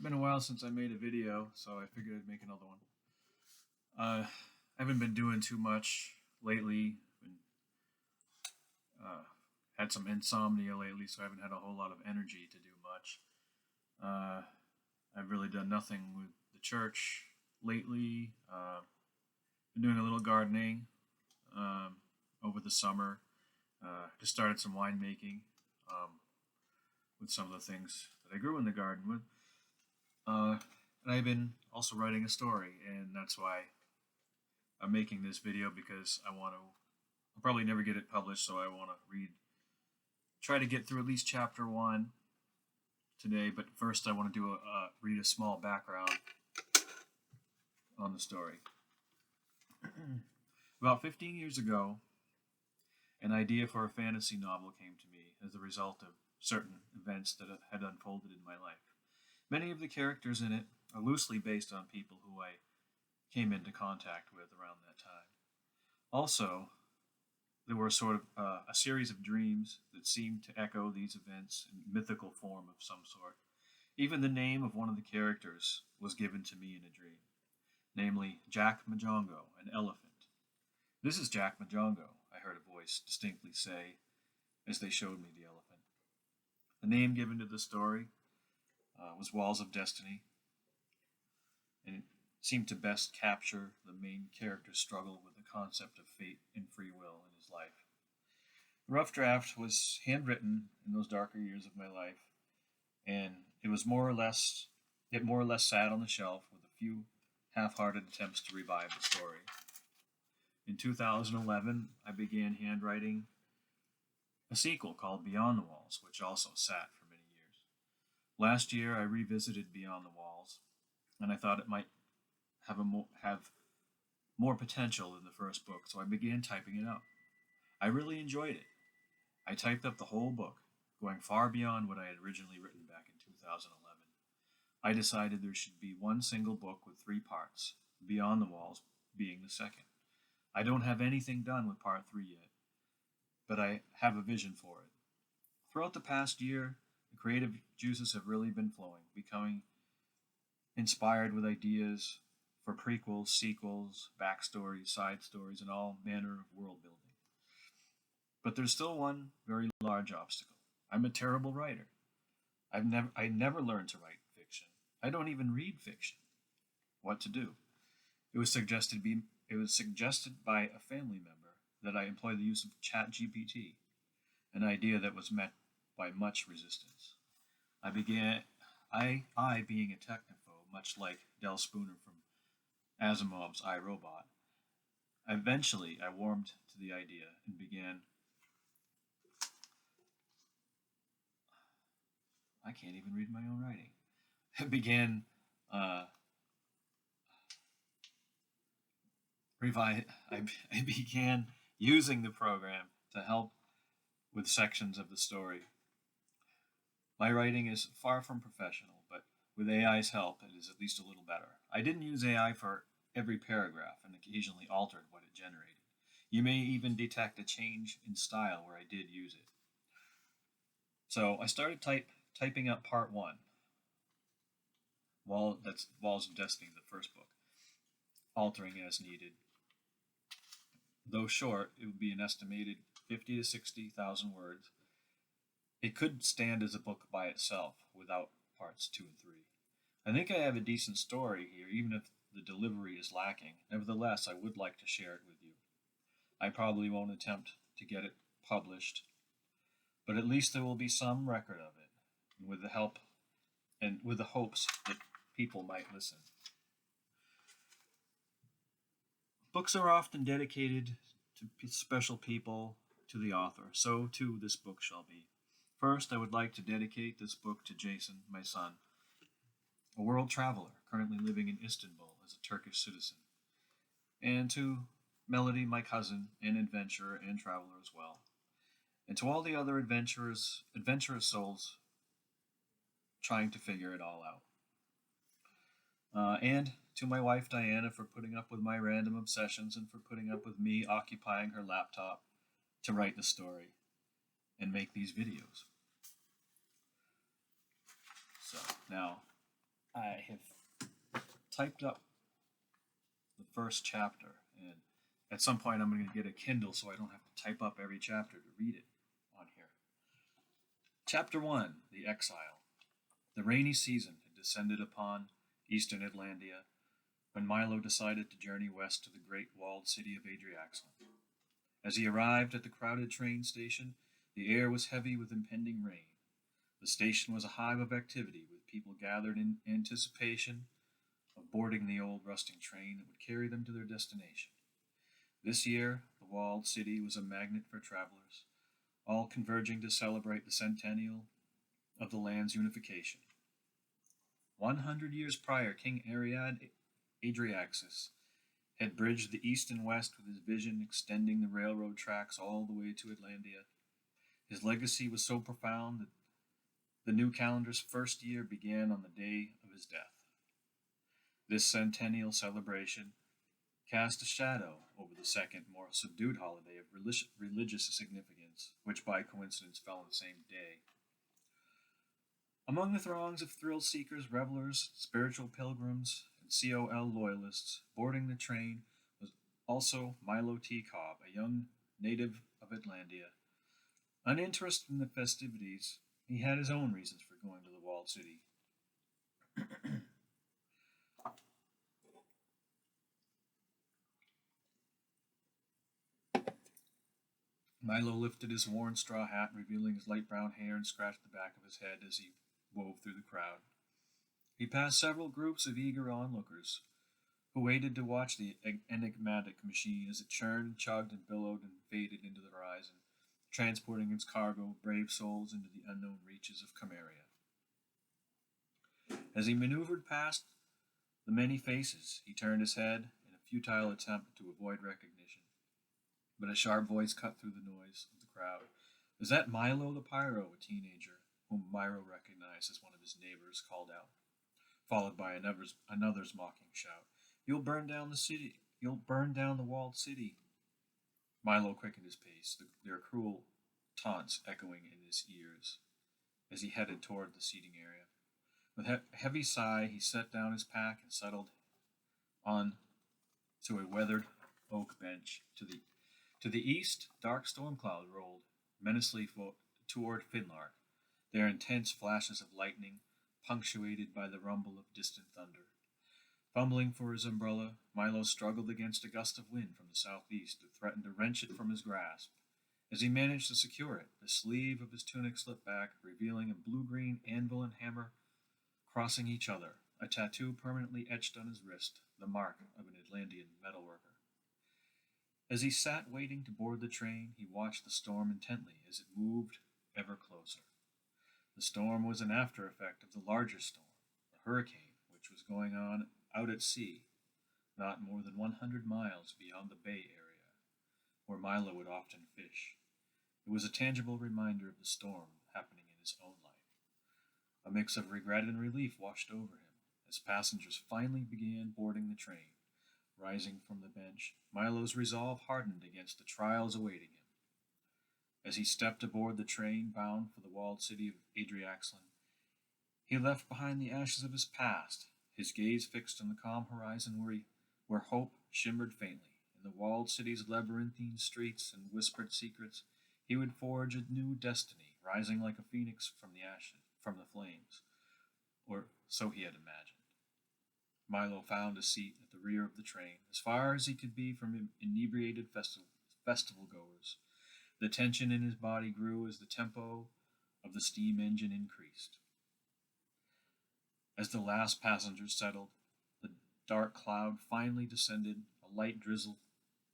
been a while since I made a video, so I figured I'd make another one. I haven't been doing too much lately. Been, had some insomnia lately, so I haven't had a whole lot of energy to do much. I've really done nothing with the church lately. Been doing a little gardening over the summer. Just started some winemaking with some of the things that I grew in the garden with. And I've been also writing a story, and that's why I'm making this video, because I'll probably never get it published, so I want to try to get through at least chapter 1 today, but first I want to read a small background on the story. About 15 years ago, an idea for a fantasy novel came to me as a result of certain events that had unfolded in my life. Many of the characters in it are loosely based on people who I came into contact with around that time. Also, there were sort of a series of dreams that seemed to echo these events in mythical form of some sort. Even the name of one of the characters was given to me in a dream, namely Jack Majongo, an elephant. "This is Jack Majongo," I heard a voice distinctly say as they showed me the elephant. The name given to the story was Walls of Destiny, and it seemed to best capture the main character's struggle with the concept of fate and free will in his life. The rough draft was handwritten in those darker years of my life, and it more or less sat on the shelf with a few half-hearted attempts to revive the story. In 2011, I began handwriting a sequel called Beyond the Walls, which also sat for many years. Last year, I revisited Beyond the Walls, and I thought it might have more potential than the first book, so I began typing it up. I really enjoyed it. I typed up the whole book, going far beyond what I had originally written back in 2011. I decided there should be one single book with 3 parts, Beyond the Walls being the second. I don't have anything done with part 3 yet, but I have a vision for it. Throughout the past year, the creative juices have really been flowing, becoming inspired with ideas for prequels, sequels, backstories, side stories, and all manner of world building. But there's still one very large obstacle. I'm a terrible writer. I never learned to write fiction. I don't even read fiction. What to do? It was suggested by a family member that I employ the use of ChatGPT, an idea that was met by much resistance. I being a technophobe, much like Del Spooner from Asimov's I, Robot. Eventually, I warmed to the idea and began. I can't even read my own writing. I began I began using the program to help with sections of the story. My writing is far from professional, but with AI's help, it is at least a little better. I didn't use AI for every paragraph and occasionally altered what it generated. You may even detect a change in style where I did use it. So I started typing up part 1. That's Walls of Destiny, the first book, altering as needed. Though short, it would be an estimated 50 to 60,000 words. It could stand as a book by itself without parts 2 and 3. I think I have a decent story here, even if the delivery is lacking. Nevertheless, I would like to share it with you. I probably won't attempt to get it published, but at least there will be some record of it, and with the hopes that people might listen. Books are often dedicated to special people, to the author. So too this book shall be. First, I would like to dedicate this book to Jason, my son, a world traveler currently living in Istanbul as a Turkish citizen, and to Melody, my cousin, an adventurer and traveler as well, and to all the other adventurous souls trying to figure it all out. And to my wife Diana for putting up with my random obsessions and for putting up with me occupying her laptop to write the story and make these videos. So now I have typed up the first chapter, and at some point I'm going to get a Kindle so I don't have to type up every chapter to read it on here. Chapter 1, The Exile. The rainy season had descended upon eastern Atlantia when Milo decided to journey west to the great walled city of Adriaxlon. As he arrived at the crowded train station, the air was heavy with impending rain. The station was a hive of activity, with people gathered in anticipation of boarding the old rusting train that would carry them to their destination. This year, the walled city was a magnet for travelers, all converging to celebrate the centennial of the land's unification. 100 years prior, King Ariad Adriaxis had bridged the east and west with his vision extending the railroad tracks all the way to Atlantia. His legacy was so profound that the new calendar's first year began on the day of his death. This centennial celebration cast a shadow over the second, more subdued holiday of religious significance, which by coincidence fell on the same day. Among the throngs of thrill-seekers, revelers, spiritual pilgrims, and COL loyalists boarding the train was also Milo T. Cobb, a young native of Atlantia. Uninterested in the festivities, he had his own reasons for going to the walled city. Milo lifted his worn straw hat, revealing his light brown hair, and scratched the back of his head as he wove through the crowd. He passed several groups of eager onlookers who waited to watch the enigmatic machine as it churned and chugged and billowed and faded into the horizon, transporting its cargo of brave souls into the unknown reaches of Cameria. As he maneuvered past the many faces, he turned his head in a futile attempt to avoid recognition. But a sharp voice cut through the noise of the crowd. "Is that Milo the Pyro?" a teenager, whom Milo recognized as one of his neighbors, called out, followed by another's mocking shout. "You'll burn down the city. You'll burn down the walled city." Milo quickened his pace, their cruel taunts echoing in his ears as he headed toward the seating area. With a heavy sigh, he set down his pack and settled on to a weathered oak bench. To the east, dark storm clouds rolled menacingly toward Finlark, their intense flashes of lightning punctuated by the rumble of distant thunder. Fumbling for his umbrella, Milo struggled against a gust of wind from the southeast that threatened to wrench it from his grasp. As he managed to secure it, the sleeve of his tunic slipped back, revealing a blue-green anvil and hammer crossing each other, a tattoo permanently etched on his wrist, the mark of an Atlantean metalworker. As he sat waiting to board the train, he watched the storm intently as it moved ever closer. The storm was an after effect of the larger storm, the hurricane, which was going on out at sea, not more than 100 miles beyond the Bay Area, where Milo would often fish. It was a tangible reminder of the storm happening in his own life. A mix of regret and relief washed over him as passengers finally began boarding the train. Rising from the bench, Milo's resolve hardened against the trials awaiting him. As he stepped aboard the train bound for the walled city of Adriaxlon, he left behind the ashes of his past, his gaze fixed on the calm horizon where hope shimmered faintly. In the walled city's labyrinthine streets and whispered secrets, he would forge a new destiny, rising like a phoenix from the flames, or so he had imagined. Milo found a seat at the rear of the train, as far as he could be from inebriated festival goers. The tension in his body grew as the tempo of the steam engine increased. As the last passenger settled, the dark cloud finally descended. A light drizzle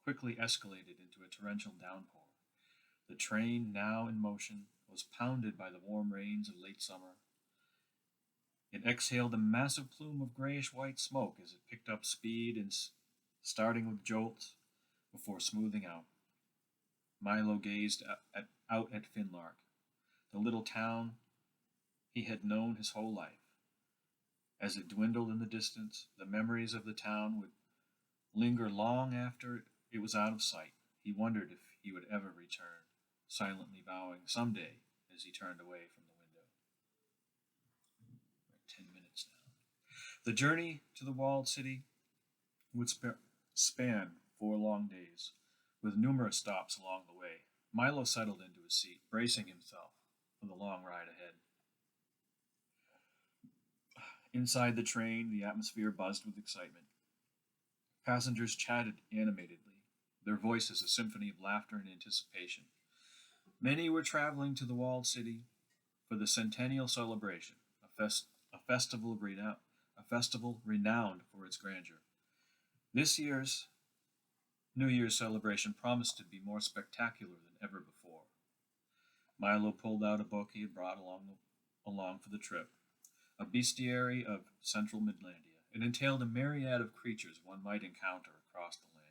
quickly escalated into a torrential downpour. The train, now in motion, was pounded by the warm rains of late summer. It exhaled a massive plume of grayish-white smoke as it picked up speed and starting with jolts before smoothing out. Milo gazed out at Finlark, the little town he had known his whole life. As it dwindled in the distance, the memories of the town would linger long after it was out of sight. He wondered if he would ever return, silently vowing someday as he turned away from the window. We're at 10 minutes now. The journey to the walled city would span 4 long days, with numerous stops along the way. Milo settled into his seat, bracing himself for the long ride ahead. Inside the train, the atmosphere buzzed with excitement. Passengers chatted animatedly, their voices a symphony of laughter and anticipation. Many were traveling to the walled city for the centennial celebration, a festival a festival renowned for its grandeur. This year's New Year's celebration promised to be more spectacular than ever before. Milo pulled out a book he had brought along for the trip, a bestiary of central Midlandia. It entailed a myriad of creatures one might encounter across the land.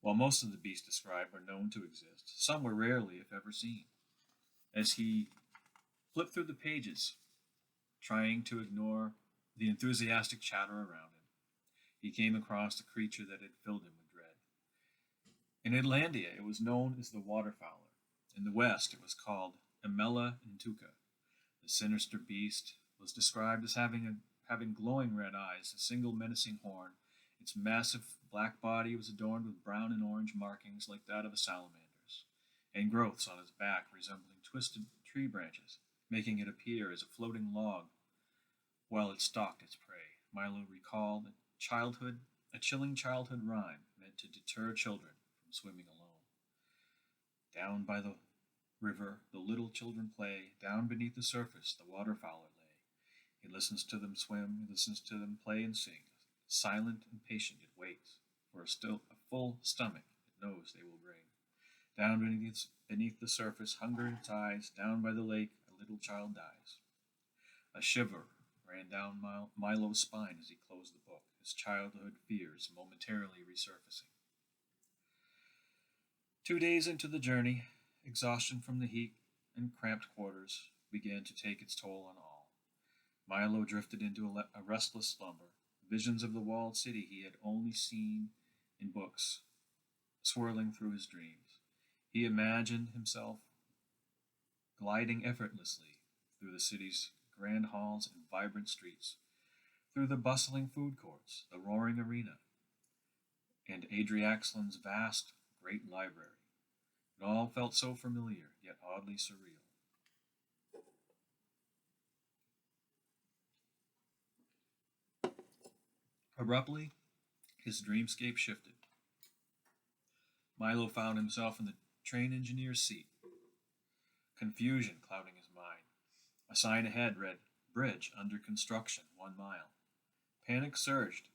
While most of the beasts described were known to exist, some were rarely, if ever, seen. As he flipped through the pages, trying to ignore the enthusiastic chatter around him, he came across a creature that had filled him with dread. In Atlantia, it was known as the waterfowler. In the west, it was called Emella Intuca. The sinister beast was described as having glowing red eyes, a single menacing horn. Its massive black body was adorned with brown and orange markings like that of a salamander's, and growths on its back resembling twisted tree branches, making it appear as a floating log while it stalked its prey. Milo recalled a chilling childhood rhyme meant to deter children from swimming alone. Down by the river, the little children play. Down beneath the surface, the waterfowler lay. He listens to them swim, he listens to them play and sing. Silent and patient, it waits for a full stomach it knows they will bring. Down beneath the surface, hunger in its eyes. Down by the lake, a little child dies. A shiver ran down Milo's spine as he closed the book, his childhood fears momentarily resurfacing. 2 days into the journey, exhaustion from the heat and cramped quarters began to take its toll on all. Milo drifted into a restless slumber. Visions of the walled city he had only seen in books swirling through his dreams. He imagined himself gliding effortlessly through the city's grand halls and vibrant streets, through the bustling food courts, the roaring arena, and Adriaxland's vast, great library. It all felt so familiar, yet oddly surreal. Abruptly, his dreamscape shifted. Milo found himself in the train engineer's seat, confusion clouding his mind. A sign ahead read, "Bridge under construction, 1 mile." Panic surged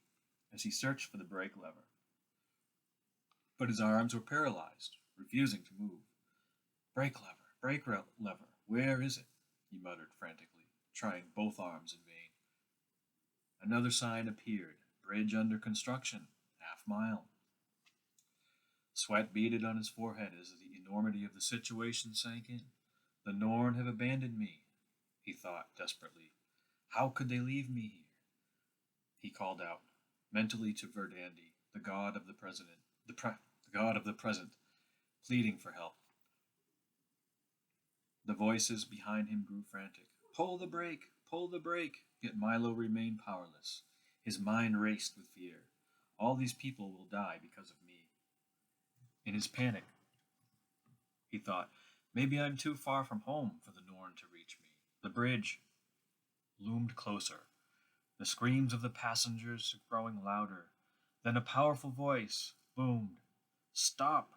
as he searched for the brake lever, but his arms were paralyzed, refusing to move. Brake lever, where is it? He muttered frantically, trying both arms in vain. Another sign appeared, "Bridge under construction, half-mile." Sweat beaded on his forehead as the enormity of the situation sank in. The Norn have abandoned me, he thought desperately. How could they leave me here? He called out, mentally to Verdandi, the god of the god of the present, pleading for help. The voices behind him grew frantic. Pull the brake! Pull the brake! Yet Milo remained powerless. His mind raced with fear. All these people will die because of me. In his panic, he thought, maybe I'm too far from home for the Norn to reach me. The bridge loomed closer, the screams of the passengers growing louder. Then a powerful voice boomed, "Stop!"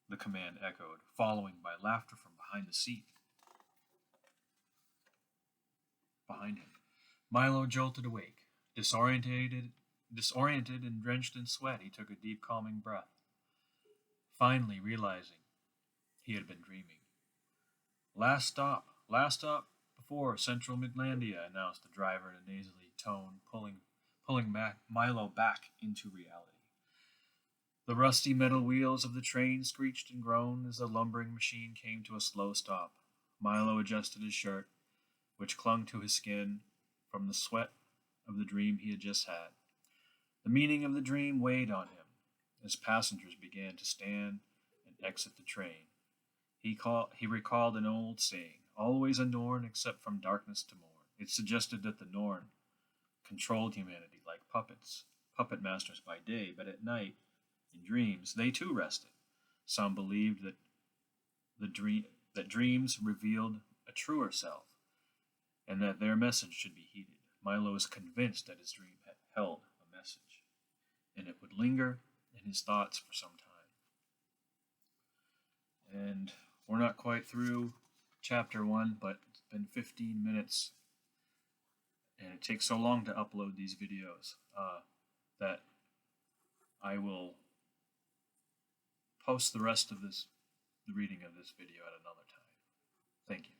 The command echoed, following by laughter from behind the seat behind him. Milo jolted awake. Disoriented and drenched in sweat, he took a deep, calming breath, finally realizing he had been dreaming. Last stop before Central Midlandia, announced the driver in a nasally tone, pulling Milo back into reality. The rusty metal wheels of the train screeched and groaned as the lumbering machine came to a slow stop. Milo adjusted his shirt, which clung to his skin from the sweat of the dream he had just had. The meaning of the dream weighed on him as passengers began to stand and exit the train. He recalled an old saying, always a Norn except from darkness to morn. It suggested that the Norn controlled humanity like puppets, puppet masters by day, but at night, in dreams, they too rested. Some believed that dreams revealed a truer self, and that their message should be heeded. Milo was convinced that his dream had held a message, and it would linger in his thoughts for some time. And we're not quite through chapter 1, but it's been 15 minutes, and it takes so long to upload these videos that I will post the rest of the reading of this video at another time. Thank you.